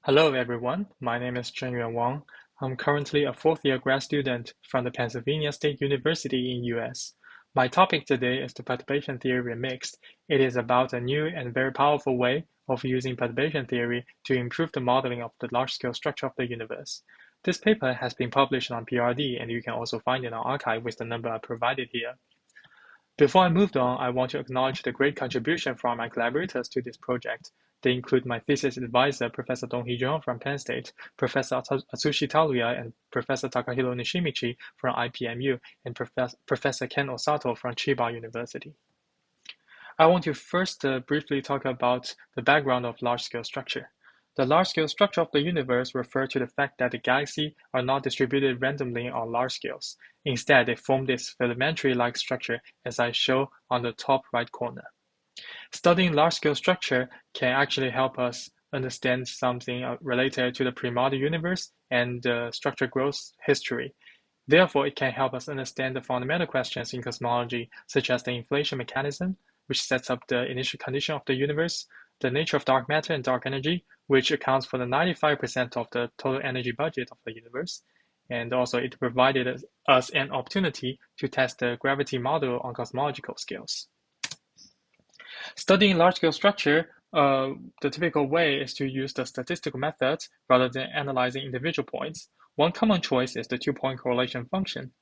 Hello everyone, my name is Zhenyuan Wang. I'm currently a fourth-year grad student from the Pennsylvania State University in US. My topic today is the perturbation theory remixed. It is about a new and very powerful way of using perturbation theory to improve the modeling of the large-scale structure of the universe. This paper has been published on PRD, and you can also find it on arXiv with the number I provided here. Before I move on, I want to acknowledge the great contribution from my collaborators to this project. They include my thesis advisor, Professor Donghee Zhang from Penn State, Professor Atsushi Taruya, and Professor Takahiro Nishimichi from IPMU, and Professor Ken Osato from Chiba University. I want to first briefly talk about the background of large-scale structure. The large-scale structure of the universe refers to the fact that the galaxies are not distributed randomly on large scales. Instead, they form this filamentary-like structure as I show on the top right corner. Studying large-scale structure can actually help us understand something related to the primordial universe and the structure growth history. Therefore, it can help us understand the fundamental questions in cosmology, such as the inflation mechanism, which sets up the initial condition of the universe, the nature of dark matter and dark energy, which accounts for the 95% of the total energy budget of the universe. And also, it provided us an opportunity to test the gravity model on cosmological scales. Studying large-scale structure, the typical way is to use the statistical methods rather than analyzing individual points. One common choice is the two-point correlation function.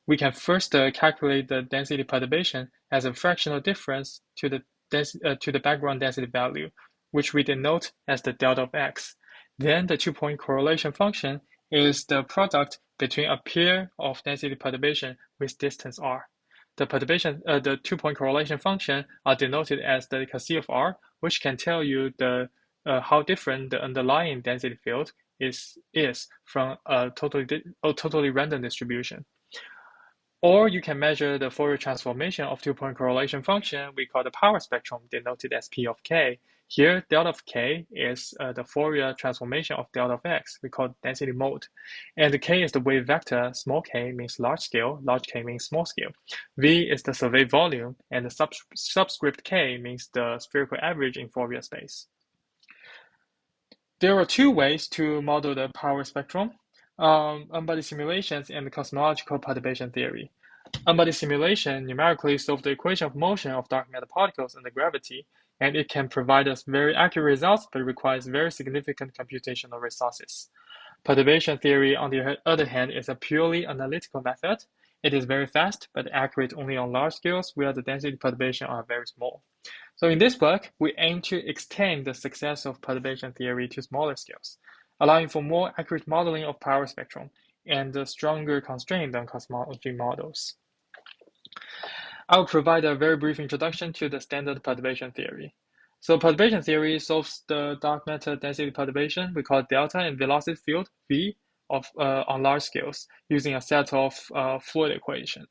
We can first calculate the density perturbation as a fractional difference to the background density value, which we denote as the delta of x. Then the two-point correlation function is the product between a pair of density perturbation with distance r. The two-point correlation function are denoted as the c of r, which can tell you how different the underlying density field is from a totally random distribution. Or you can measure the Fourier transformation of two-point correlation function we call the power spectrum, denoted as P of k. Here, delta of k is the Fourier transformation of delta of x, we call density mode. And the k is the wave vector, small k means large scale, large k means small scale. V is the survey volume, and the subscript k means the spherical average in Fourier space. There are two ways to model the power spectrum. Unbody simulations and the cosmological perturbation theory. Unbody simulation numerically solves the equation of motion of dark matter particles and the gravity, and it can provide us very accurate results, but requires very significant computational resources. Perturbation theory, on the other hand, is a purely analytical method. It is very fast, but accurate only on large scales where the density perturbation are very small. So in this work, we aim to extend the success of perturbation theory to smaller scales, allowing for more accurate modeling of power spectrum and a stronger constraint than cosmology models. I will provide a very brief introduction to the standard perturbation theory. So perturbation theory solves the dark matter density perturbation, we call it delta, and velocity field, V, on large scales using a set of fluid equations.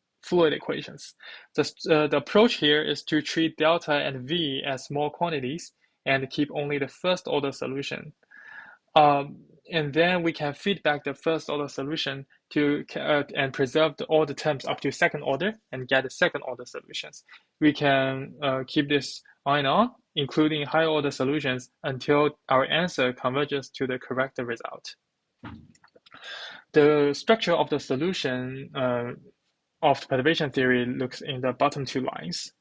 The approach here is to treat delta and V as small quantities and keep only the first order solution. And then we can feed back the first order solution and preserve all the terms up to second order and get the second order solutions. We can keep this on and on, including higher order solutions, until our answer converges to the correct result. The structure of the solution of the perturbation theory looks in the bottom two lines.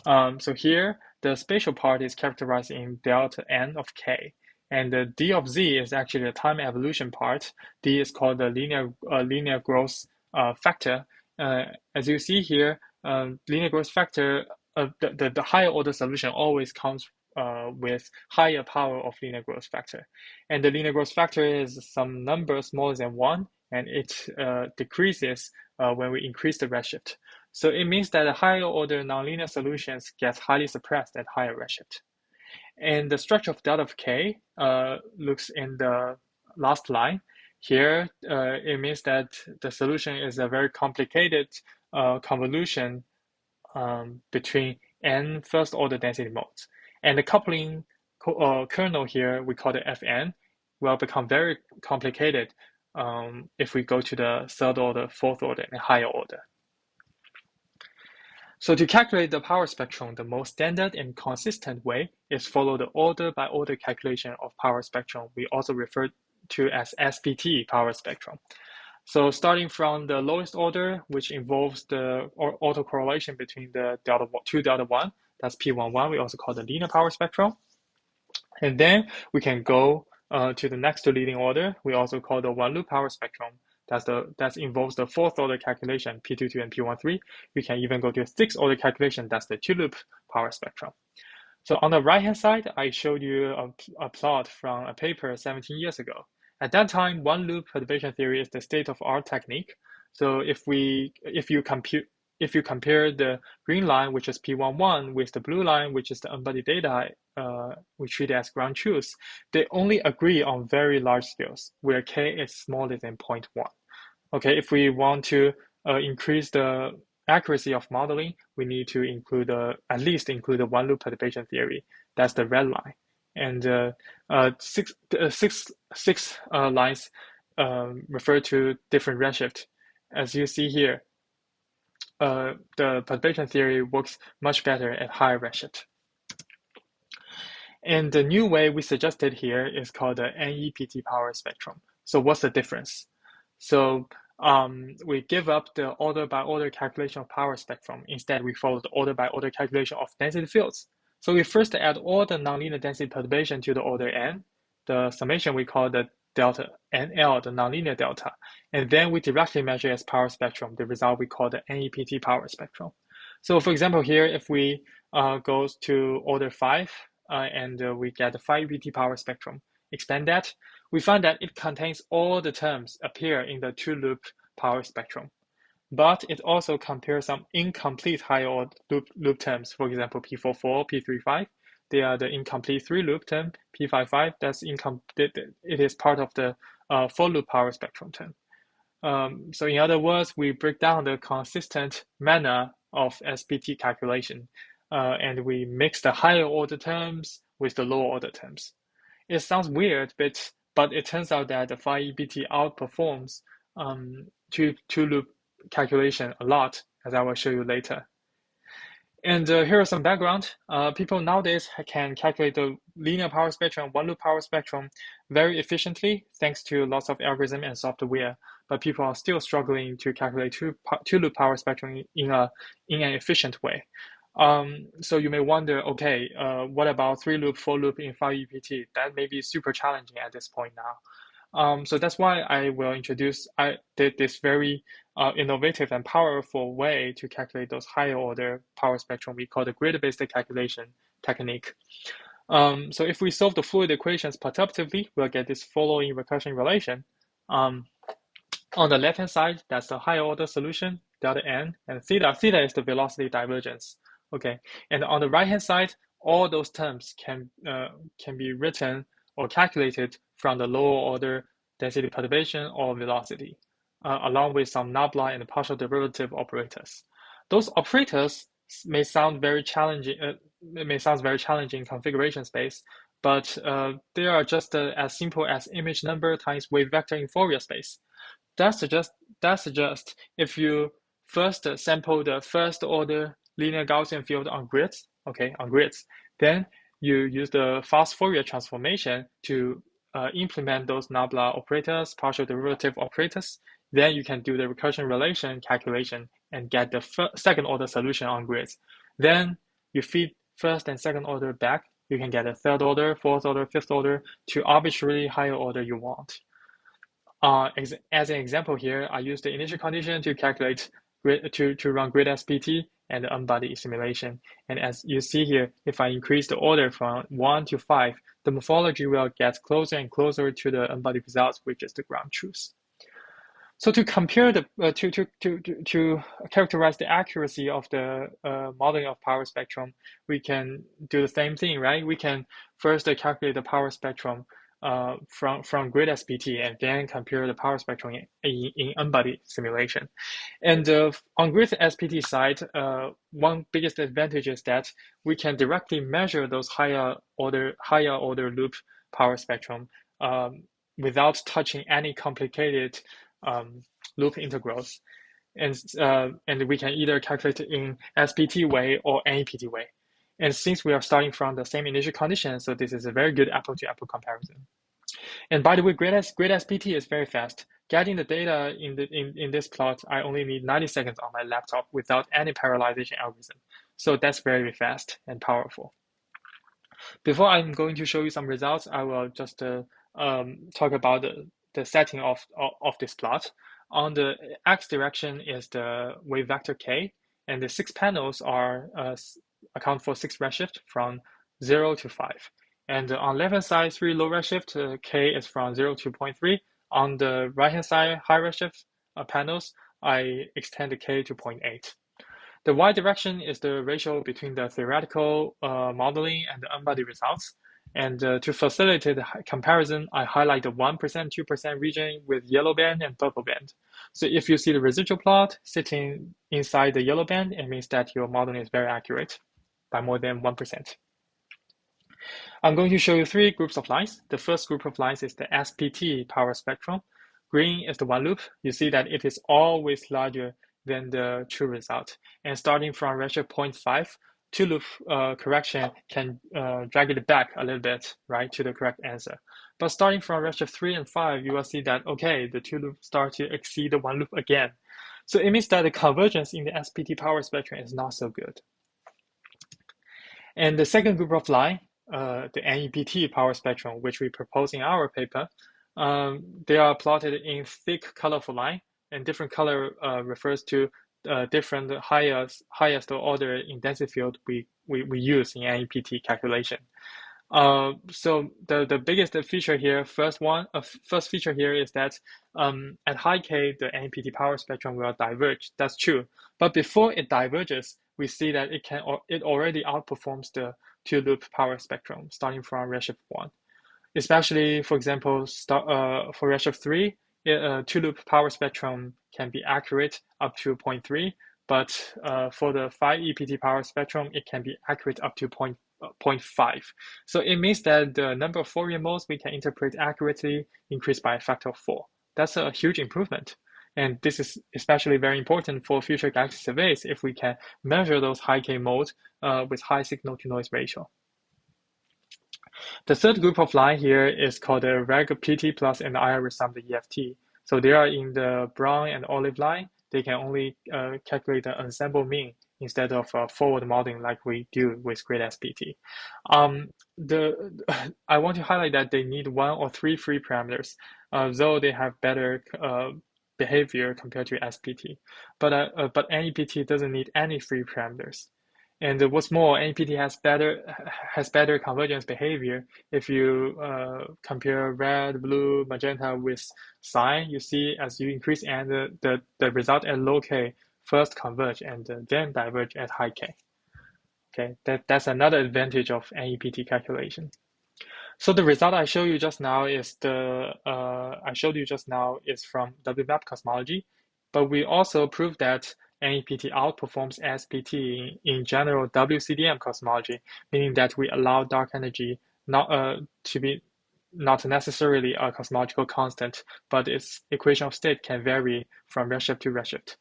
So here, the spatial part is characterized in delta n of k. And the d of z is actually the time evolution part. D is called the linear growth factor. As you see here, linear growth factor, the higher order solution always comes with higher power of linear growth factor. And the linear growth factor is some number smaller than 1, and it decreases when we increase the redshift. So it means that the higher order nonlinear solutions get highly suppressed at higher redshift. And the structure of delta of k looks in the last line. Here, it means that the solution is a very complicated convolution between n first order density modes. And the coupling kernel here, we call it Fn, will become very complicated if we go to the third order, fourth order, and higher order. So to calculate the power spectrum, the most standard and consistent way is follow the order by order calculation of power spectrum. We also refer to as SPT power spectrum. So starting from the lowest order, which involves the autocorrelation between the two delta one, that's P11, we also call the linear power spectrum. And then we can go to the next leading order, we also call the one loop power spectrum. That involves the fourth order calculation, P22 and P13. We can even go to a sixth order calculation, that's the two loop power spectrum. So on the right-hand side, I showed you a plot from a paper 17 years ago. At that time, one-loop perturbation theory is the state-of-art technique. So if you compare the green line, which is P11, with the blue line, which is the unbodied data, we treat it as ground truth, they only agree on very large scales, where k is smaller than 0.1. Okay, if we want to increase the accuracy of modeling, we need to include at least include the one loop perturbation theory. That's the red line, and six lines refer to different redshift. As you see here, the perturbation theory works much better at higher redshift. And the new way we suggested here is called the nEPT power spectrum. So what's the difference? So we give up the order by order calculation of power spectrum. Instead, we follow the order by order calculation of density fields. So we first add all the nonlinear density perturbation to the order n. The summation we call the delta NL, the nonlinear delta. And then we directly measure as power spectrum. The result we call the nEPT power spectrum. So for example, here, if we go to order 5 and we get the 5 EPT power spectrum, expand that, we find that it contains all the terms appear in the two-loop power spectrum. But it also compares some incomplete higher loop terms, for example, P44, P35. They are the incomplete three-loop term, P55, that's incomplete. It is part of the four-loop power spectrum term. So in other words, we break down the consistent manner of SPT calculation, and we mix the higher order terms with the lower order terms. It sounds weird, but it turns out that the 5EPT outperforms two-loop calculation a lot, as I will show you later. And here are some background. People nowadays can calculate the linear power spectrum, one-loop power spectrum very efficiently, thanks to lots of algorithm and software. But people are still struggling to calculate two-loop power spectrum in an efficient way. So you may wonder, okay, what about three-loop, four-loop in 5EPT? That may be super challenging at this point now. So that's why I will introduce this very innovative and powerful way to calculate those higher order power spectrum we call the grid-based calculation technique. So if we solve the fluid equations perturbatively, we'll get this following recursion relation. On the left-hand side, that's the higher order solution, delta n, and theta. Theta is the velocity divergence. Okay, and on the right-hand side, all those terms can be written or calculated from the lower order density perturbation or velocity, along with some nabla and partial derivative operators. Those operators may sound very challenging. In configuration space, but they are just as simple as image number times wave vector in Fourier space. That suggests if you first sample the first order linear Gaussian field on grids, then you use the fast Fourier transformation to implement those nabla operators, partial derivative operators. Then you can do the recursion relation calculation and get the second order solution on grids. Then you feed first and second order back. You can get a third order, fourth order, fifth order to arbitrarily higher order you want. As an example here, I use the initial condition to calculate to run GridSPT and the unbodied simulation. And as you see here, if I increase the order from 1 to 5, the morphology will get closer and closer to the unbodied results, which is the ground truth. So to compare to characterize the accuracy of the modeling of power spectrum, we can do the same thing, right? We can first calculate the power spectrum from GridSPT and then compare the power spectrum in unbodied simulation. And on GridSPT side, one biggest advantage is that we can directly measure those higher order loop power spectrum without touching any complicated loop integrals. and we can either calculate it in SPT way or nEPT way. And since we are starting from the same initial condition, so this is a very good apple-to-apple comparison. And by the way, GridSPT is very fast. Getting the data in this plot, I only need 90 seconds on my laptop without any parallelization algorithm. So that's very fast and powerful. Before I'm going to show you some results, I will just talk about the setting of this plot. On the x direction is the wave vector k, and the 6 panels are account for 6 redshift from 0 to 5. And on left-hand side, 3 low redshift, k is from 0 to 0.3. On the right-hand side, high redshift panels, I extend the k to 0.8. The y direction is the ratio between the theoretical modeling and the unbodied results. And to facilitate the comparison, I highlight the 1%, 2% region with yellow band and purple band. So if you see the residual plot sitting inside the yellow band, it means that your modeling is very accurate by more than 1%. I'm going to show you 3 groups of lines. The first group of lines is the SPT power spectrum. Green is the one loop. You see that it is always larger than the true result. And starting from redshift 0.5, 2-loop correction can drag it back a little bit, right, to the correct answer. But starting from redshift 3 and 5, you will see that, okay, the 2-loop start to exceed the 1-loop again. So it means that the convergence in the SPT power spectrum is not so good. And the second group of line, the nEPT power spectrum, which we propose in our paper, they are plotted in thick, colorful line, and different color refers to different highest order in density field we use in nEPT calculation. So the biggest feature here, first feature here is that at high K, the nEPT power spectrum will diverge. That's true. But before it diverges, we see that it already outperforms the 2-loop power spectrum starting from redshift 1. Especially, for example, for redshift 3, 2-loop power spectrum can be accurate up to 0.3, but for the 5-EPT power spectrum, it can be accurate up to 0.5. So it means that the number of Fourier modes we can interpret accurately increased by a factor of 4. That's a huge improvement. And this is especially very important for future galaxy surveys if we can measure those high K modes with high signal-to-noise ratio. The third group of line here is called the REPT plus and IR sum the EFT. So they are in the brown and olive line. They can only calculate the ensemble mean instead of forward modeling like we do with GridSPT. I want to highlight that they need 1 or 3 free parameters, though they have better behavior compared to SPT. But nEPT doesn't need any free parameters. And what's more, nEPT has better convergence behavior. If you compare red, blue, magenta with cyan, you see as you increase and the result at low K first converge and then diverge at high K. Okay, that's another advantage of nEPT calculation. So the result I showed you just now is from WMAP cosmology, but we also proved that nEPT outperforms SPT in general wCDM cosmology, meaning that we allow dark energy to be not necessarily a cosmological constant, but its equation of state can vary from redshift to redshift.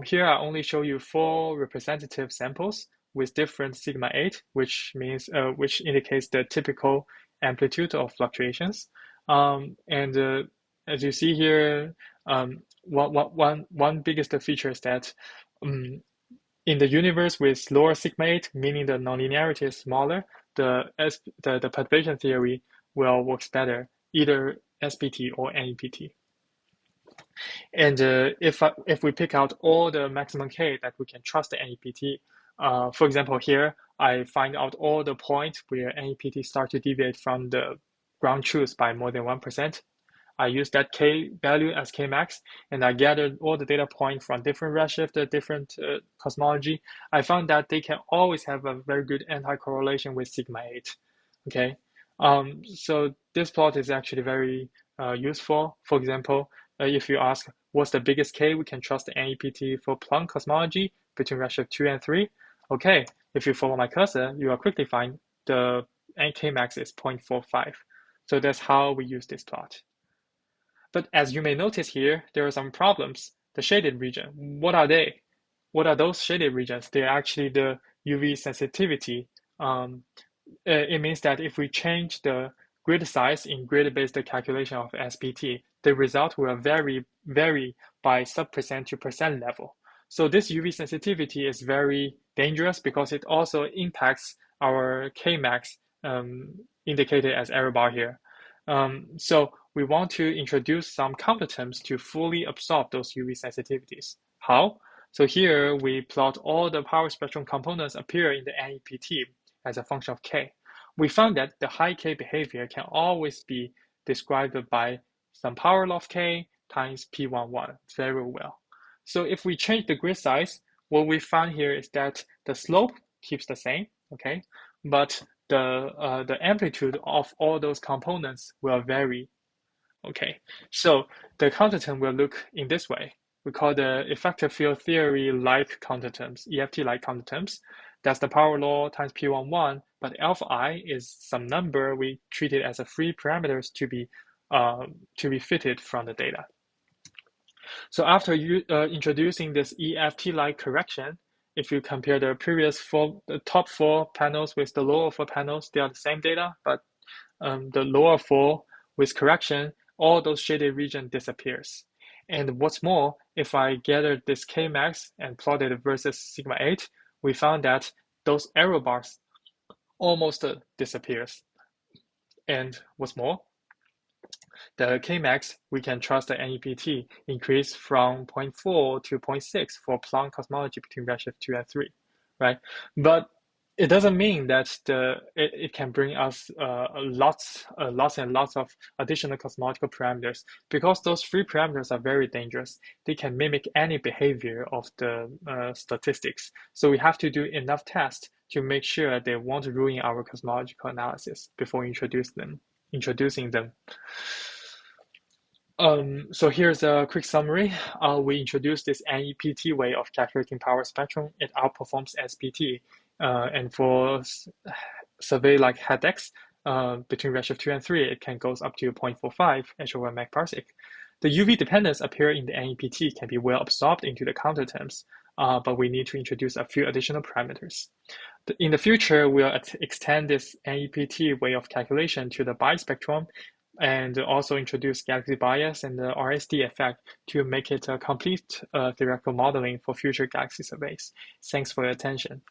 Here I only show you 4 representative samples with different sigma 8, which indicates the typical amplitude of fluctuations. As you see here, one biggest feature is that in the universe with lower sigma 8, meaning the nonlinearity is smaller, the perturbation theory will work better, either SPT or nEPT. And if we pick out all the maximum K that we can trust the nEPT, for example, here I find out all the points where nEPT start to deviate from the ground truth by more than 1%. I use that K value as K max, and I gathered all the data points from different redshift, different cosmology. I found that they can always have a very good anti-correlation with sigma 8. Okay, so this plot is actually very useful. For example, if you ask what's the biggest K we can trust the nEPT for Planck cosmology between redshift 2 and 3, okay, if you follow my cursor, you will quickly find the K max is 0.45. So that's how we use this plot. But as you may notice here, there are some problems. the shaded region. What are they? What are those shaded regions? They're actually the UV sensitivity. It means that if we change the grid size in grid-based calculation of SPT, the result will vary by sub-percent to percent level. So this UV sensitivity is very dangerous because it also impacts our Kmax, indicated as error bar here. So we want to introduce some counterterms to fully absorb those UV sensitivities. How? So here we plot all the power spectrum components appear in the nEPT as a function of K. We found that the high K behavior can always be described by some power law of K times P11 very well. So if we change the grid size, what we find here is that the slope keeps the same, okay, but the amplitude of all those components will vary. Okay, so the counterterm will look in this way. We call the effective field theory-like counterterms, EFT-like counterterms. That's the power law times P11, but alpha I is some number we treat it as a free parameters to be fitted from the data. So after introducing this EFT-like correction, if you compare the top four panels with the lower four panels, they are the same data, but the lower four with correction, all those shaded region disappears. And what's more, if I gather this Kmax and plot it versus sigma 8, we found that those error bars almost disappears. And what's more, the Kmax, we can trust the nEPT increase from 0.4 to 0.6 for Planck cosmology between redshift 2 and 3, right? But it doesn't mean that it can bring us lots and lots of additional cosmological parameters, because those free parameters are very dangerous. They can mimic any behavior of the statistics. So we have to do enough tests to make sure they won't ruin our cosmological analysis before introducing them. So here's a quick summary. We introduced this nEPT way of calculating power spectrum. It outperforms SPT. And for survey like HADEX, between redshift 2 and 3, it can go up to 0.45 h/mAc parsec. The UV dependence appear in the nEPT can be well absorbed into the counterterms, but we need to introduce a few additional parameters. In the future, we'll extend this nEPT way of calculation to the bispectrum, and also introduce galaxy bias and the RSD effect to make it a complete theoretical modeling for future galaxy surveys. Thanks for your attention.